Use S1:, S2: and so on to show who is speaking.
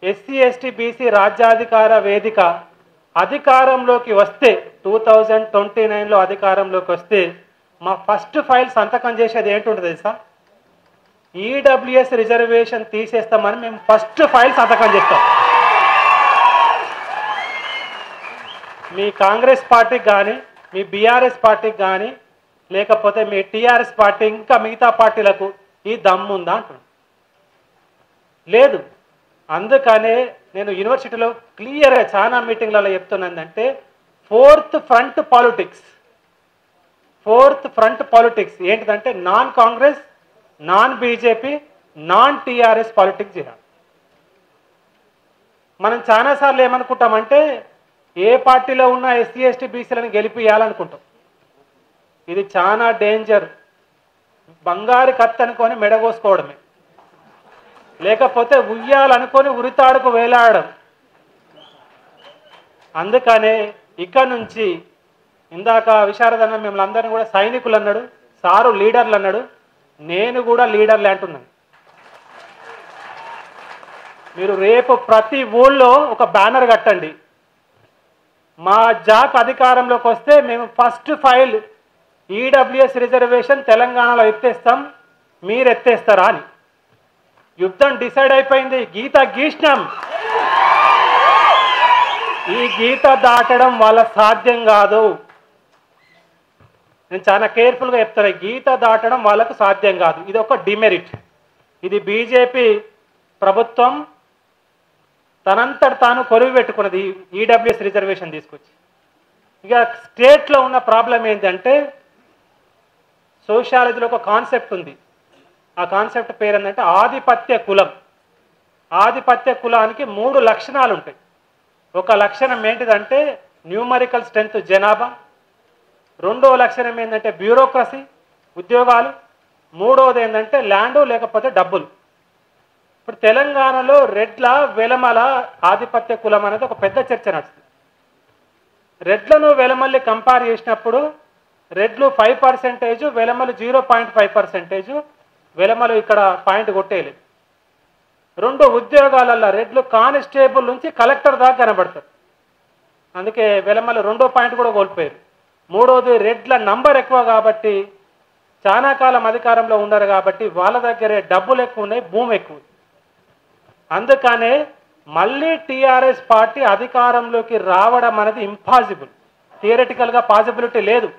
S1: SC ST BC రాజ్యాధికార వేదిక అధికారంలోకి వస్తే 2029లో అధికారంలోకి వస్తే మా ఫస్ట్ ఫైల్ సంతకం చేసేది ఏంటుంటుంది తెలుసా? ఈడబ్ల్యూఎస్ రిజర్వేషన్ తీసేస్తామని మేము ఫస్ట్ ఫైల్ సంతకం చేస్తాం. మీ కాంగ్రెస్ పార్టీకి కానీ, మీ బీఆర్ఎస్ పార్టీకి కానీ, లేకపోతే మీ టీఆర్ఎస్ పార్టీ ఇంకా మిగతా పార్టీలకు ఈ దమ్ముందా అంటున్నాను. లేదు. అందుకనే నేను యూనివర్సిటీలో క్లియర్గా చాలా మీటింగ్లలో చెప్తున్నానంటే ఫోర్త్ ఫ్రంట్ పాలిటిక్స్ ఏంటిదంటే non Congress, non BJP, non TRS politics చేయాలి. మనం చాలాసార్లు ఏమనుకుంటామంటే ఏ పార్టీలో ఉన్న ఎస్సీ ఎస్టీ బీసీలను గెలిపియాలనుకుంటాం. ఇది చాలా డేంజర్. బంగారు కత్తి అనుకొని మెడగోసుకోవడమే, లేకపోతే ఉయ్యాలనుకొని ఉరితాడుకు వేలాడడం. అందుకనే ఇక నుంచి ఇందాక విశారదన్న మిమ్మల్ని అందరినీ కూడా సైనికులు అన్నాడు, సారు లీడర్లు అన్నాడు, నేను కూడా లీడర్లే అంటున్నాను. మీరు రేపు ప్రతి ఊళ్ళో ఒక బ్యానర్ కట్టండి, మా జాక్ అధికారంలోకి వస్తే మేము ఫస్ట్ ఫైల్ ఈడబ్ల్యూఎస్ రిజర్వేషన్ తెలంగాణలో ఎత్తేస్తాం, మీరు ఎత్తేస్తారా అని. యుద్ధం డిసైడ్ అయిపోయింది. గీత గీష్ణం. ఈ గీత దాటడం వాళ్ళ సాధ్యం కాదు. నేను చాలా కేర్ఫుల్గా చెప్తాను, గీత దాటడం వాళ్ళకు సాధ్యం కాదు. ఇది ఒక డిమెరిట్. ఇది బీజేపీ ప్రభుత్వం తనంతట తాను కొలువు పెట్టుకున్నది ఈడబ్ల్యూఎస్ రిజర్వేషన్ తీసుకొచ్చి. ఇక స్టేట్లో ఉన్న ప్రాబ్లం ఏంటంటే సోషాలజీలో ఒక కాన్సెప్ట్ ఉంది. ఆ కాన్సెప్ట్ పేరు ఏంటంటే ఆధిపత్య కులం. ఆధిపత్య కులానికి 3 లక్షణాలు ఉంటాయి. ఒక లక్షణం ఏంటిదంటే న్యూమరికల్ స్ట్రెంత్, జనాభా. రెండో లక్షణం ఏంటంటే బ్యూరోక్రసీ, ఉద్యోగాలు. మూడోది ఏంటంటే ల్యాండ్ లేకపోతే డబ్బులు. ఇప్పుడు తెలంగాణలో రెడ్ల, వెలమల ఆధిపత్య కులం అనేది ఒక పెద్ద చర్చ నడుస్తుంది. రెడ్లను వెలమల్ని కంపేర్ చేసినప్పుడు రెడ్లు 5%, వెలమలు 0.5%. వెలమలు ఇక్కడ పాయింట్ కొట్టేయలేదు. రెండు ఉద్యోగాలలో రెడ్లు కానిస్టేబుల్ నుంచి కలెక్టర్ దాకా కనబడతారు. అందుకే వెలమలు 2వ పాయింట్ కూడా కోల్పోయారు. మూడోది రెడ్ల నంబర్ ఎక్కువ కాబట్టి, చాలా కాలం అధికారంలో ఉన్నారు కాబట్టి వాళ్ళ దగ్గరే డబ్బులు ఎక్కువ ఉన్నాయి, భూమి ఎక్కువ. అందుకనే మళ్ళీ టీఆర్ఎస్ పార్టీ అధికారంలోకి రావడం అనేది ఇంపాసిబుల్. థియరిటికల్గా పాసిబిలిటీ లేదు.